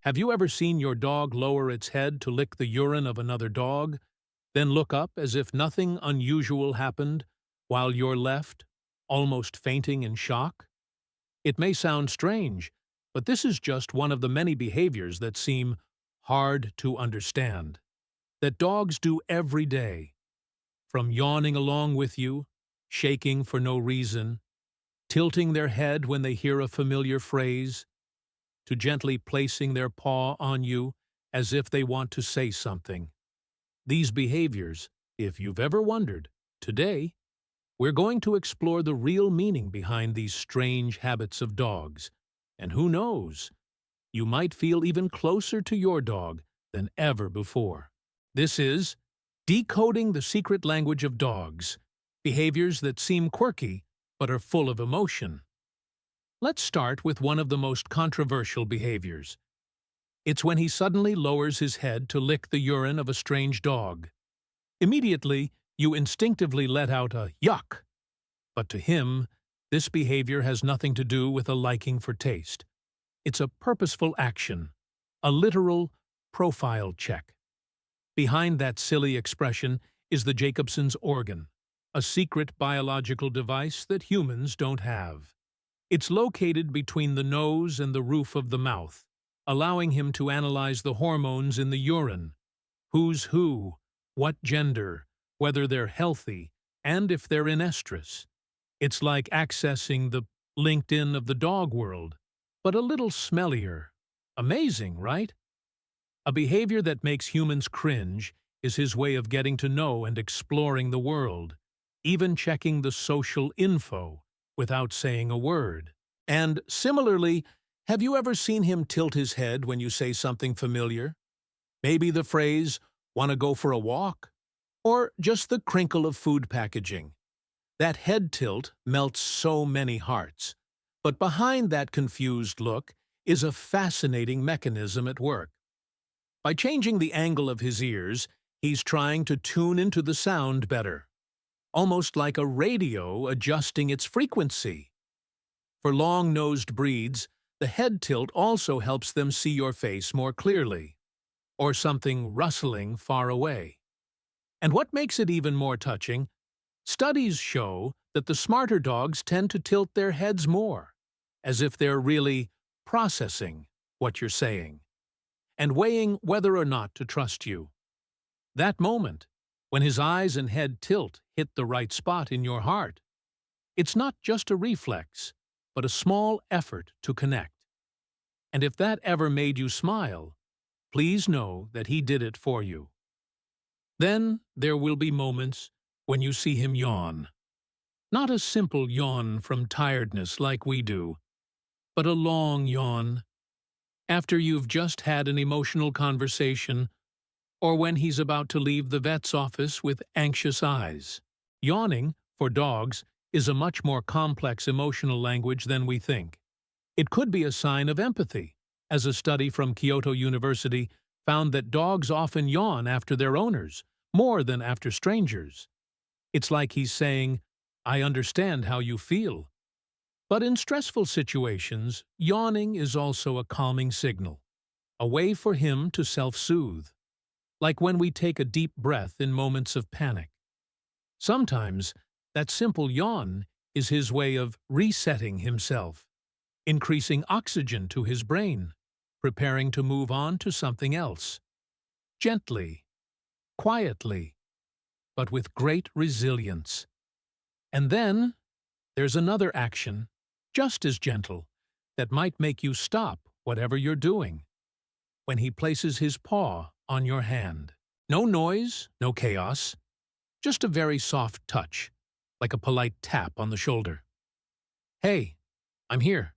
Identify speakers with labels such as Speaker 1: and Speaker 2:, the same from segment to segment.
Speaker 1: Have you ever seen your dog lower its head to lick the urine of another dog, then look up as if nothing unusual happened, while you're left, almost fainting in shock? It may sound strange, but this is just one of the many behaviors that seem hard to understand, that dogs do every day, from yawning along with you, shaking for no reason, tilting their head when they hear a familiar phrase, to gently placing their paw on you as if they want to say something. These behaviors, if you've ever wondered, today, we're going to explore the real meaning behind these strange habits of dogs. And who knows, you might feel even closer to your dog than ever before. This is Decoding the Secret Language of Dogs, behaviors that seem quirky but are full of emotion. Let's start with one of the most controversial behaviors. It's when he suddenly lowers his head to lick the urine of a strange dog. Immediately, you instinctively let out a yuck. But to him, this behavior has nothing to do with a liking for taste. It's a purposeful action, a literal profile check. Behind that silly expression is the Jacobson's organ, a secret biological device that humans don't have. It's located between the nose and the roof of the mouth, allowing him to analyze the hormones in the urine, who's who, what gender, whether they're healthy, and if they're in estrus. It's like accessing the LinkedIn of the dog world, but a little smellier. Amazing, right? A behavior that makes humans cringe is his way of getting to know and exploring the world, even checking the social info without saying a word. And similarly, have you ever seen him tilt his head when you say something familiar? Maybe the phrase, "wanna go for a walk?" Or just the crinkle of food packaging. That head tilt melts so many hearts. But behind that confused look is a fascinating mechanism at work. By changing the angle of his ears, he's trying to tune into the sound better, almost like a radio adjusting its frequency. For long-nosed breeds, the head tilt also helps them see your face more clearly, or something rustling far away. And what makes it even more touching, studies show that the smarter dogs tend to tilt their heads more, as if they're really processing what you're saying, and weighing whether or not to trust you. That moment, when his eyes and head tilt hit the right spot in your heart, it's not just a reflex, but a small effort to connect. And if that ever made you smile, please know that he did it for you. Then there will be moments when you see him yawn. Not a simple yawn from tiredness like we do, but a long yawn. After you've just had an emotional conversation, or when he's about to leave the vet's office with anxious eyes. Yawning, for dogs, is a much more complex emotional language than we think. It could be a sign of empathy, as a study from Kyoto University found that dogs often yawn after their owners, more than after strangers. It's like he's saying, "I understand how you feel." But in stressful situations, yawning is also a calming signal, a way for him to self-soothe, like when we take a deep breath in moments of panic. Sometimes, that simple yawn is his way of resetting himself, increasing oxygen to his brain, preparing to move on to something else. Gently, quietly, but with great resilience. And then, there's another action, just as gentle, that might make you stop whatever you're doing. When he places his paw on your hand. No noise, no chaos, just a very soft touch, like a polite tap on the shoulder. "Hey, I'm here."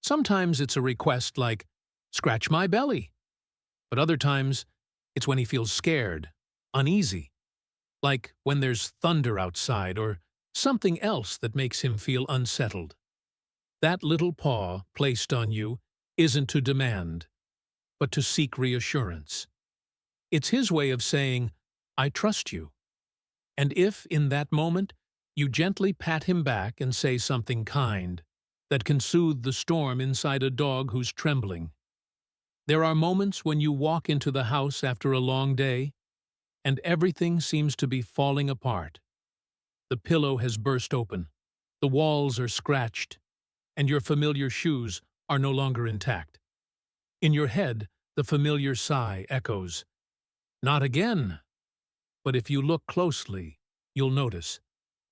Speaker 1: Sometimes it's a request like, "Scratch my belly." But other times, it's when he feels scared, uneasy, like when there's thunder outside or something else that makes him feel unsettled. That little paw placed on you isn't to demand, but to seek reassurance. It's his way of saying, "I trust you." And if, in that moment, you gently pat him back and say something kind, that can soothe the storm inside a dog who's trembling, There are moments when you walk into the house after a long day, and everything seems to be falling apart. The pillow has burst open, the walls are scratched, and your familiar shoes are no longer intact. In your head, the familiar sigh echoes. Not again! But if you look closely, you'll notice.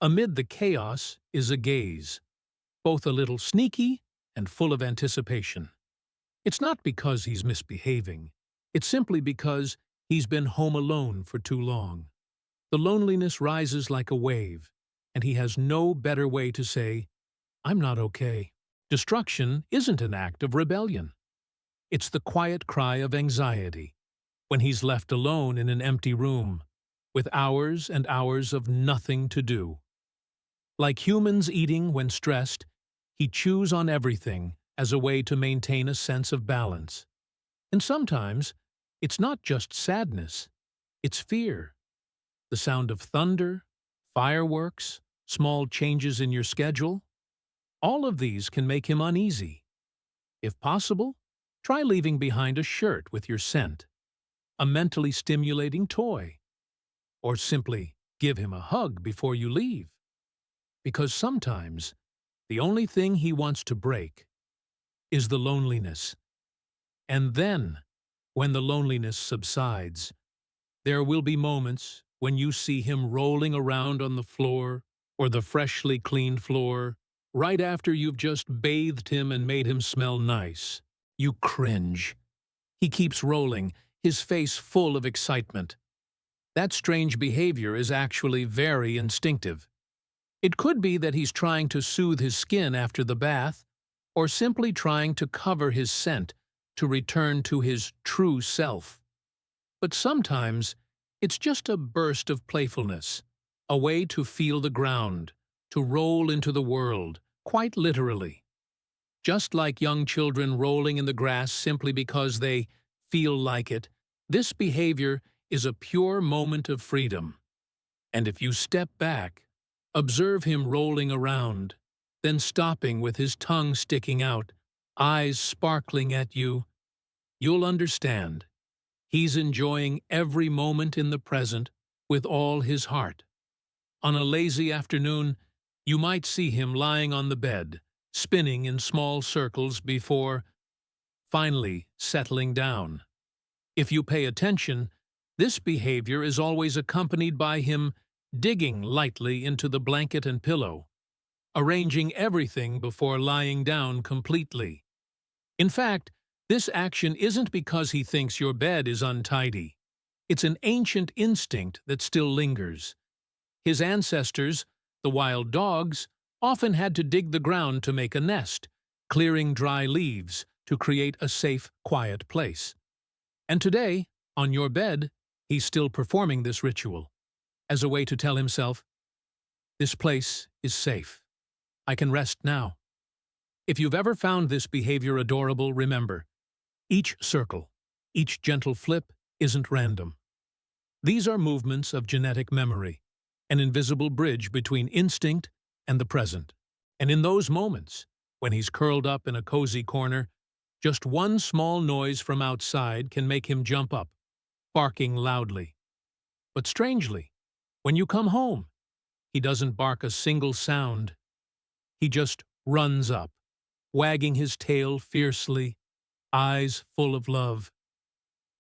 Speaker 1: Amid the chaos is a gaze, both a little sneaky and full of anticipation. It's not because he's misbehaving. It's simply because he's been home alone for too long. The loneliness rises like a wave, and he has no better way to say, "I'm not okay." Destruction isn't an act of rebellion. It's the quiet cry of anxiety when he's left alone in an empty room, with hours and hours of nothing to do. Like humans eating when stressed, he chews on everything as a way to maintain a sense of balance. And sometimes, it's not just sadness, it's fear. The sound of thunder, fireworks, small changes in your schedule, all of these can make him uneasy. If possible, try leaving behind a shirt with your scent, a mentally stimulating toy, or simply give him a hug before you leave. Because sometimes, the only thing he wants to break is the loneliness. And then, when the loneliness subsides, there will be moments when you see him rolling around on the floor or the freshly cleaned floor, right after you've just bathed him and made him smell nice. You cringe. He keeps rolling, his face full of excitement. That strange behavior is actually very instinctive. It could be that he's trying to soothe his skin after the bath, or simply trying to cover his scent to return to his true self. But sometimes, it's just a burst of playfulness, a way to feel the ground, to roll into the world, quite literally. Just like young children rolling in the grass simply because they feel like it, this behavior is a pure moment of freedom. And if you step back, observe him rolling around, then stopping with his tongue sticking out, eyes sparkling at you, you'll understand. He's enjoying every moment in the present with all his heart. On a lazy afternoon, you might see him lying on the bed, spinning in small circles before finally settling down. If you pay attention, this behavior is always accompanied by him digging lightly into the blanket and pillow, arranging everything before lying down completely. In fact, this action isn't because he thinks your bed is untidy. It's an ancient instinct that still lingers. His ancestors, the wild dogs, often had to dig the ground to make a nest, clearing dry leaves to create a safe, quiet place. And today, on your bed, he's still performing this ritual, as a way to tell himself, "This place is safe. I can rest now." If you've ever found this behavior adorable, remember, each circle, each gentle flip isn't random. These are movements of genetic memory, an invisible bridge between instinct and the present. And in those moments, when he's curled up in a cozy corner, just one small noise from outside can make him jump up, barking loudly. But strangely, when you come home, he doesn't bark a single sound. He just runs up, wagging his tail fiercely, eyes full of love.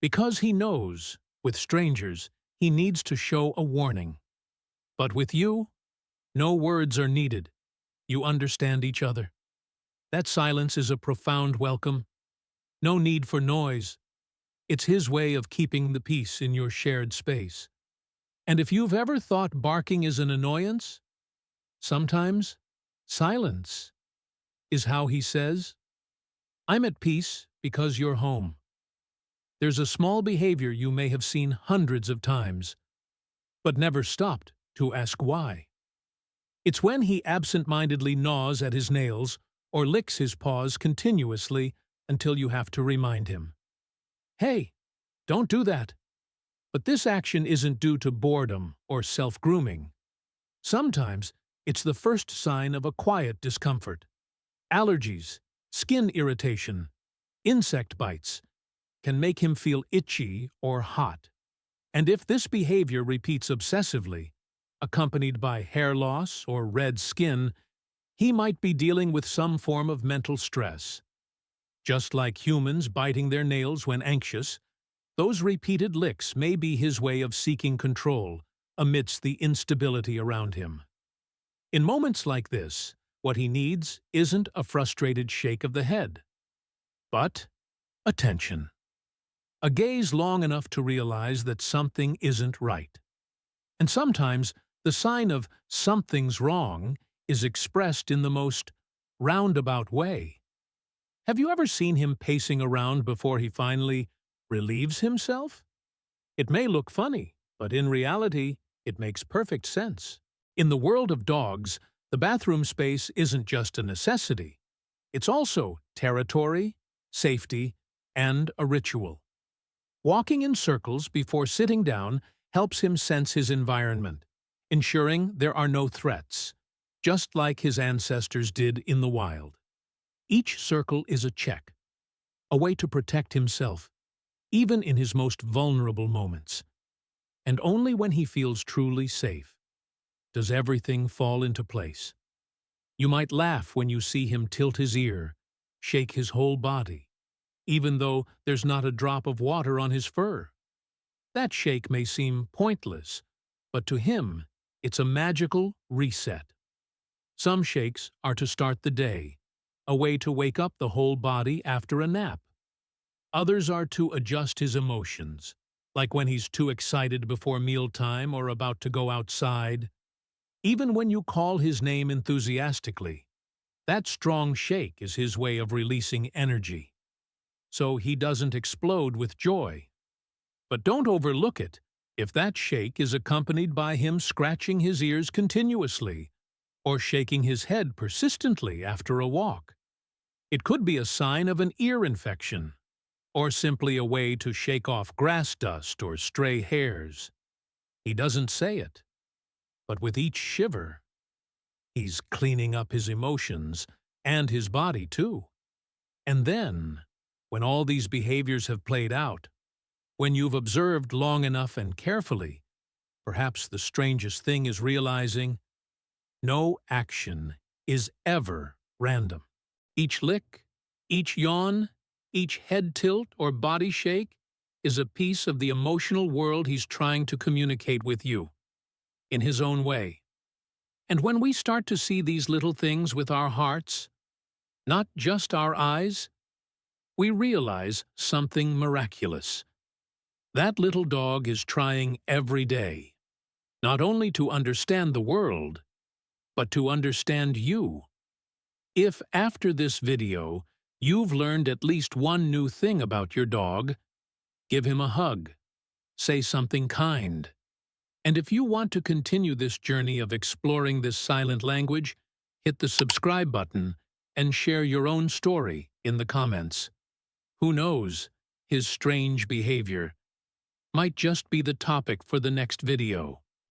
Speaker 1: Because he knows, with strangers, he needs to show a warning. But with you, no words are needed. You understand each other. That silence is a profound welcome. No need for noise. It's his way of keeping the peace in your shared space. And if you've ever thought barking is an annoyance, sometimes silence is how he says, "I'm at peace because you're home." There's a small behavior you may have seen hundreds of times, but never stopped to ask why. It's when he absent-mindedly gnaws at his nails or licks his paws continuously until you have to remind him. Hey, don't do that. But this action isn't due to boredom or self-grooming. Sometimes it's the first sign of a quiet discomfort. Allergies, skin irritation, insect bites, can make him feel itchy or hot. And if this behavior repeats obsessively, accompanied by hair loss or red skin, he might be dealing with some form of mental stress. Just like humans biting their nails when anxious, those repeated licks may be his way of seeking control amidst the instability around him. In moments like this, what he needs isn't a frustrated shake of the head, but attention. A gaze long enough to realize that something isn't right. And sometimes the sign of something's wrong is expressed in the most roundabout way. Have you ever seen him pacing around before he finally relieves himself? It may look funny, but in reality, it makes perfect sense. In the world of dogs, the bathroom space isn't just a necessity. It's also territory, safety, and a ritual. Walking in circles before sitting down helps him sense his environment, ensuring there are no threats, just like his ancestors did in the wild. Each circle is a check, a way to protect himself, even in his most vulnerable moments. And only when he feels truly safe does everything fall into place. You might laugh when you see him tilt his ear, shake his whole body, even though there's not a drop of water on his fur. That shake may seem pointless, but to him, it's a magical reset. Some shakes are to start the day, a way to wake up the whole body after a nap. Others are to adjust his emotions, like when he's too excited before mealtime or about to go outside. Even when you call his name enthusiastically, that strong shake is his way of releasing energy, so he doesn't explode with joy. But don't overlook it if that shake is accompanied by him scratching his ears continuously or shaking his head persistently after a walk. It could be a sign of an ear infection, or simply a way to shake off grass dust or stray hairs. He doesn't say it, but with each shiver, he's cleaning up his emotions and his body too. And then, when all these behaviors have played out, when you've observed long enough and carefully, perhaps the strangest thing is realizing no action is ever random. Each lick, each yawn, each head tilt or body shake is a piece of the emotional world he's trying to communicate with you, in his own way. And when we start to see these little things with our hearts, not just our eyes, we realize something miraculous. That little dog is trying every day, not only to understand the world, but to understand you. If after this video you've learned at least one new thing about your dog, give him a hug, say something kind. And if you want to continue this journey of exploring this silent language, hit the subscribe button and share your own story in the comments. Who knows, his strange behavior might just be the topic for the next video.